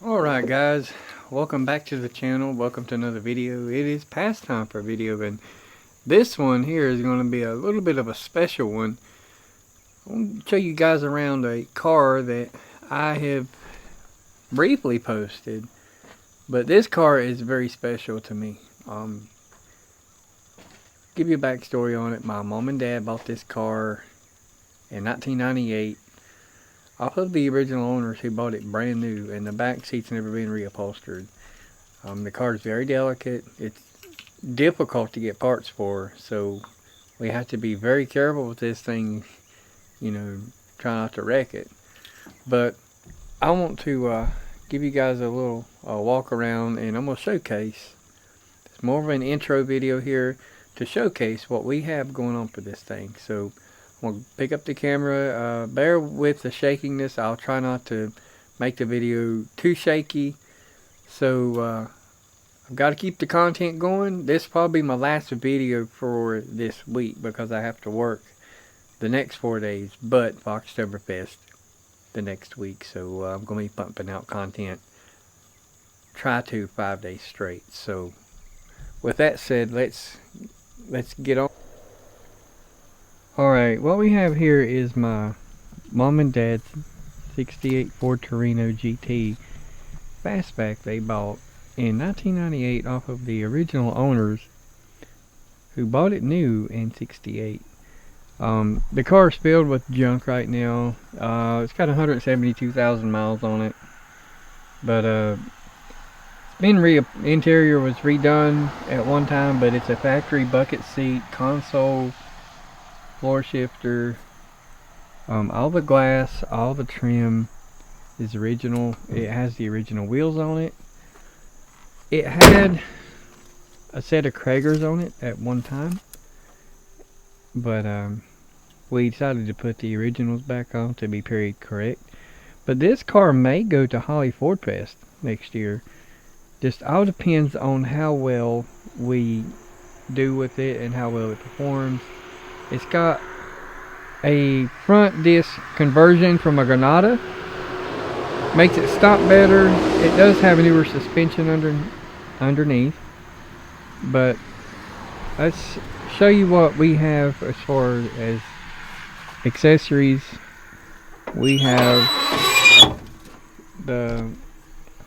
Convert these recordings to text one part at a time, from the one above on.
Alright guys, welcome back to the channel, welcome to another video. It is past time for a video, and this one here is going to be a little bit of a special one. I'm going to show you guys around a car that I have briefly posted, but this car is very special to me. Give you a backstory on it. My mom and dad bought this car in 1998 off of the original owners who bought it brand new, and the back seat's never been reupholstered. The car is very delicate. It's difficult to get parts for, so we have to be very careful with this thing, try not to wreck it. But I want to give you guys a little walk around, and I'm going to showcase. It's more of an intro video here to showcase what we have going on for this thing. So I'm going to pick up the camera. Bear with the shakiness. I'll try not to make the video too shaky. So I've got to keep the content going. This will probably be my last video for this week because I have to work the next 4 days, but Oktoberfest the next week. So I'm going to be pumping out content. Try to 5 days straight. So with that said, let's get on. Alright, what we have here is my mom and dad's 68 Ford Torino GT fastback they bought in 1998 off of the original owners who bought it new in 68. The car is filled with junk right now. It's got 172,000 miles on it, but interior was redone at one time, but it's a factory bucket seat, console, floor shifter, all the glass, all the trim is original. It has the original wheels on it. It had a set of Kragers on it at one time, but we decided to put the originals back on to be period correct. But this car may go to Holly Ford Fest next year. Just all depends on how well we do with it and how well it performs. It's got a front disc conversion from a Granada. Makes it stop better. It does have a newer suspension underneath. But let's show you what we have as far as accessories. We have the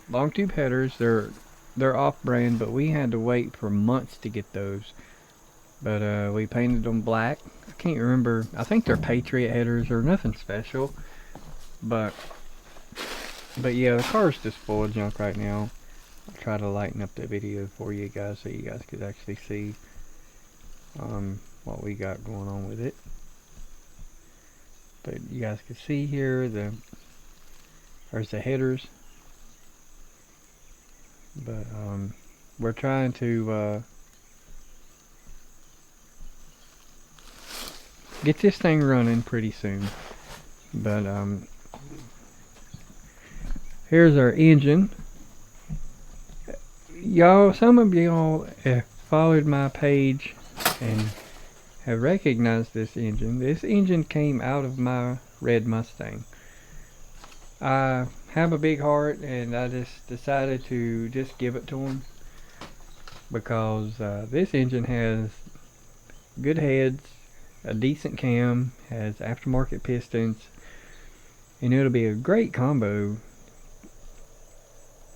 long tube headers. They're off-brand, but we had to wait for months to get those. But we painted them black. I can't remember. I think they're Patriot headers or nothing special. But yeah, the car's just full of junk right now. I'll try to lighten up the video for you guys so you guys could actually see what we got going on with it. But you guys can see here there's the headers. But we're trying to get this thing running pretty soon. But here's our engine. Some of y'all have followed my page and have recognized this engine. This engine came out of my red Mustang. I have a big heart, and I just decided to just give it to him because this engine has good heads, a decent cam, has aftermarket pistons, and it'll be a great combo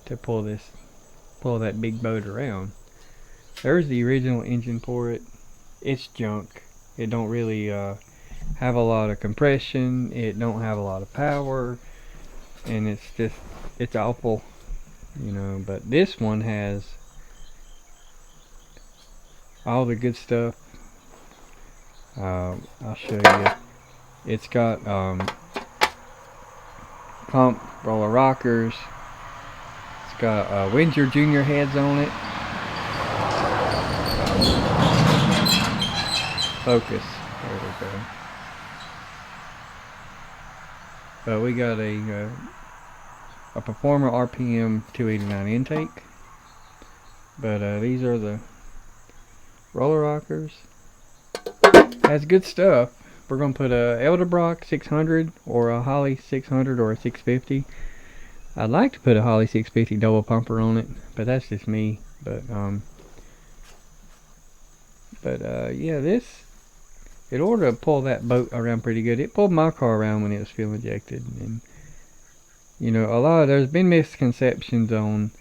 to pull that big boat around. There's the original engine for it. It's junk. It don't really have a lot of compression. It don't have a lot of power, and it's awful, but this one has all the good stuff. I'll show you. It's got pump, roller rockers. It's got Windsor Junior heads on it. Focus. There we go. But we got a Performer RPM 289 intake. But these are the roller rockers. Has good stuff. We're going to put a Edelbrock 600 or a Holly 600 or a 650. I'd like to put a Holley 650 double pumper on it, but that's just me. But yeah, in order to pull that boat around pretty good. It pulled my car around when it was fuel injected, and you know, there's been misconceptions on,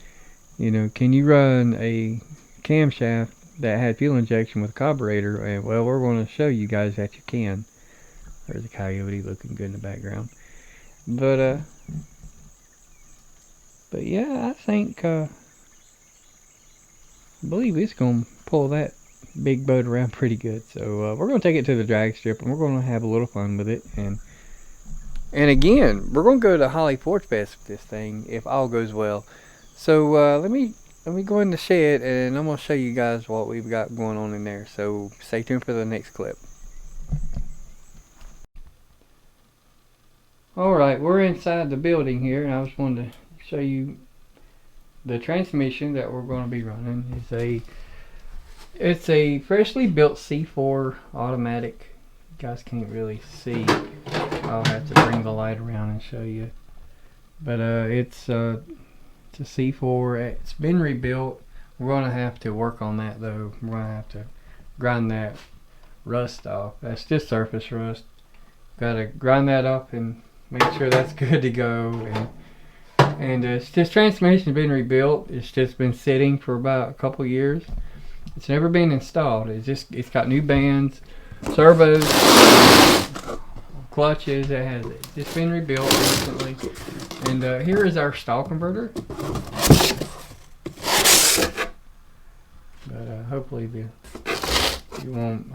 you know, can you run a camshaft that had fuel injection with a carburetor? And well, we're going to show you guys that you can. There's a coyote looking good in the background, but yeah, I believe it's gonna pull that big boat around pretty good. So we're gonna take it to the drag strip and we're gonna have a little fun with it. And again, we're gonna go to Holly Forge Fest with this thing if all goes well. So let me go in the shed and I'm gonna show you guys what we've got going on in there. So stay tuned for the next clip. Alright, we're inside the building here, and I just wanted to show you the transmission that we're going to be running. It's a freshly built C4 automatic. You guys can't really see. I'll have to bring the light around and show you. But it's a C4. It's been rebuilt. We're going to have to work on that though. We're going to have to grind that rust off. That's just surface rust. Got to grind that up and make sure that's good to go. And this transmission's been rebuilt. It's just been sitting for about a couple years. It's never been installed. It's got new bands, servos, clutches. It's been rebuilt recently. And here is our stall converter. But hopefully it won't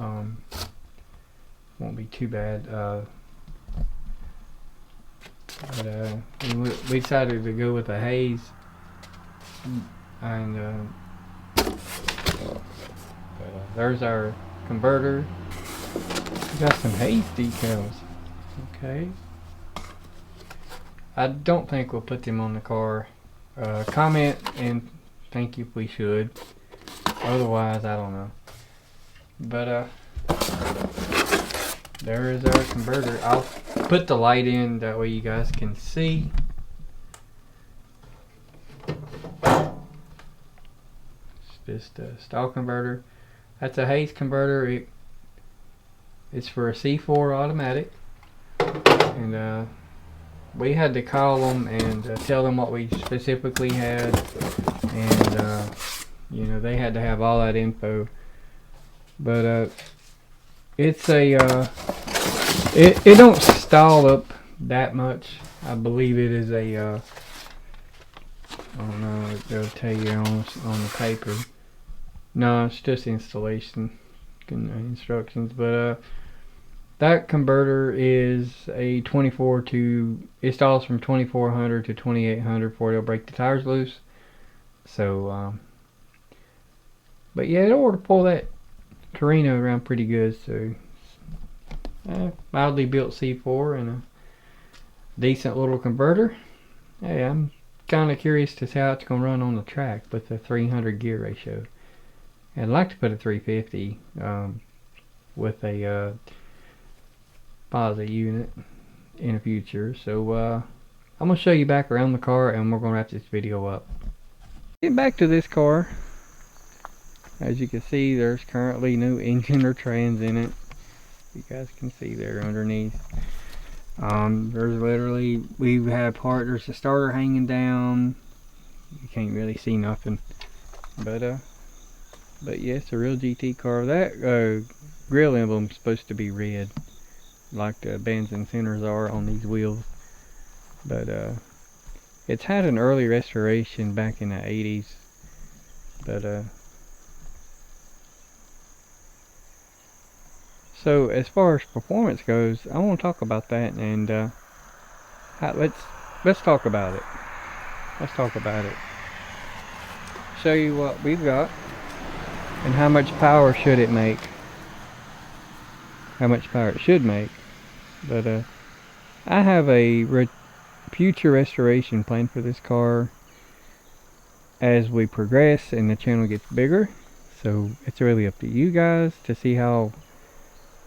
be too bad. But we decided to go with a haze, and there's our converter. We got some haze decals. Okay. I don't think we'll put them on the car. Comment and think if we should. Otherwise, I don't know. But there is our converter. I'll put the light in, that way you guys can see. It's just a stall converter. That's a haze converter. It's for a C4 automatic. And we had to call them and tell them what we specifically had. And you know, they had to have all that info. But it's it don't stall up that much. I believe it is I don't know, they'll tell you on the paper. No, it's just installation instructions. But that converter is a 24 to, it stalls from 2400 to 2800 before it'll break the tires loose. So but yeah, it ought to pull that Torino around pretty good. So mildly built C4 and a decent little converter. Hey, I'm kind of curious to see how it's going to run on the track with the 300 gear ratio. I'd like to put a 350 with a posi unit in the future. So I'm going to show you back around the car and we're going to wrap this video up. Getting back to this car, as you can see, there's currently no engine or trans in it. You guys can see there underneath. There's literally, we have there's the starter hanging down. You can't really see nothing. But yeah, it's a real GT car. That grill emblem's supposed to be red, like the bands and centers are on these wheels. But it's had an early restoration back in the 80s. But so as far as performance goes, I want to talk about that, and let's talk about it. Let's talk about it. Show you what we've got and how much power should it make. How much power it should make. But I have a future restoration plan for this car as we progress and the channel gets bigger. So it's really up to you guys to see how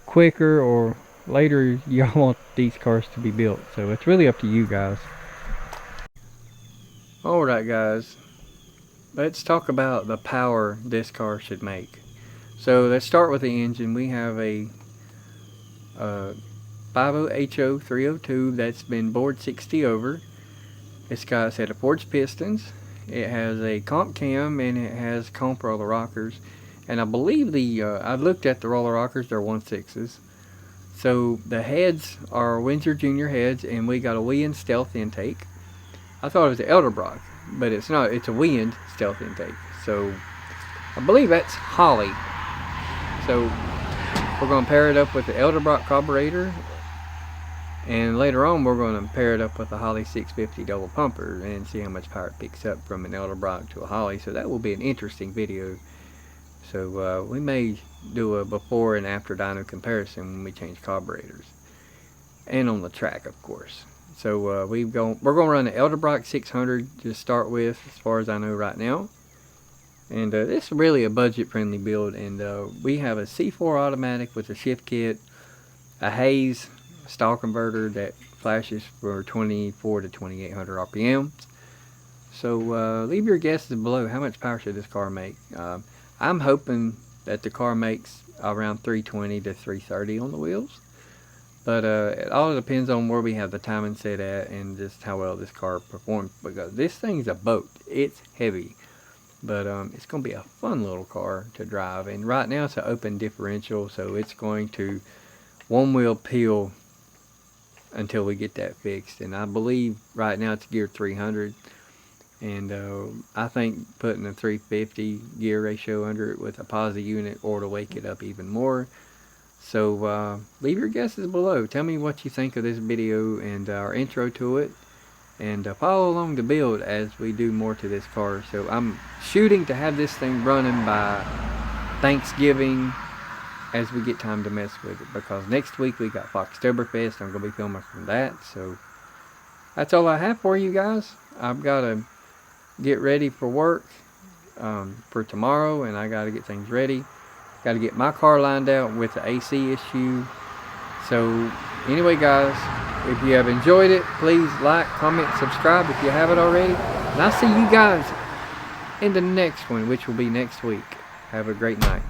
quicker or later y'all want these cars to be built. So it's really up to you guys. Alright guys, let's talk about the power this car should make. So let's start with the engine. We have a 50HO 302 that's been bored 60 over. It's got a set of forged pistons. It has a comp cam and it has comp roller rockers. And I believe I've looked at the roller rockers, they're 1/6s. So the heads are Windsor Junior heads, and we got a Wind stealth intake. I thought it was an Elderbrock, but it's not. It's a Wind stealth intake. So I believe that's Holly. So we're going to pair it up with the Elderbrock carburetor, and later on we're going to pair it up with a Holly 650 double pumper and see how much power it picks up from an Elderbrock to a Holly. So that will be an interesting video. So we may do a before and after dyno comparison when we change carburetors, and on the track, of course. So we're going to run an Elderbrock 600 to start with, as far as I know right now. And this is really a budget-friendly build. And we have a C4 automatic with a shift kit, a Hayes stall converter that flashes for 24 to 2800 RPM. So leave your guesses below. How much power should this car make? I'm hoping that the car makes around 320 to 330 on the wheels. But it all depends on where we have the timing set at and just how well this car performs. Because this thing's a boat. It's heavy. But it's going to be a fun little car to drive. And right now it's an open differential. So it's going to one wheel peel until we get that fixed. And I believe right now it's geared 300. And I think putting a 350 gear ratio under it with a posi unit or to wake it up even more. So leave your guesses below. Tell me what you think of this video and our intro to it. And follow along the build as we do more to this car. So I'm shooting to have this thing running by Thanksgiving as we get time to mess with it. Because next week we got Foxtoberfest. I'm going to be filming from that. So that's all I have for you guys. I've got to get ready for work for tomorrow, and I got to get things ready. Got to get my car lined out with the AC issue. So anyway guys, if you have enjoyed it, please like, comment, subscribe if you haven't already. And I'll see you guys in the next one, which will be next week. Have a great night.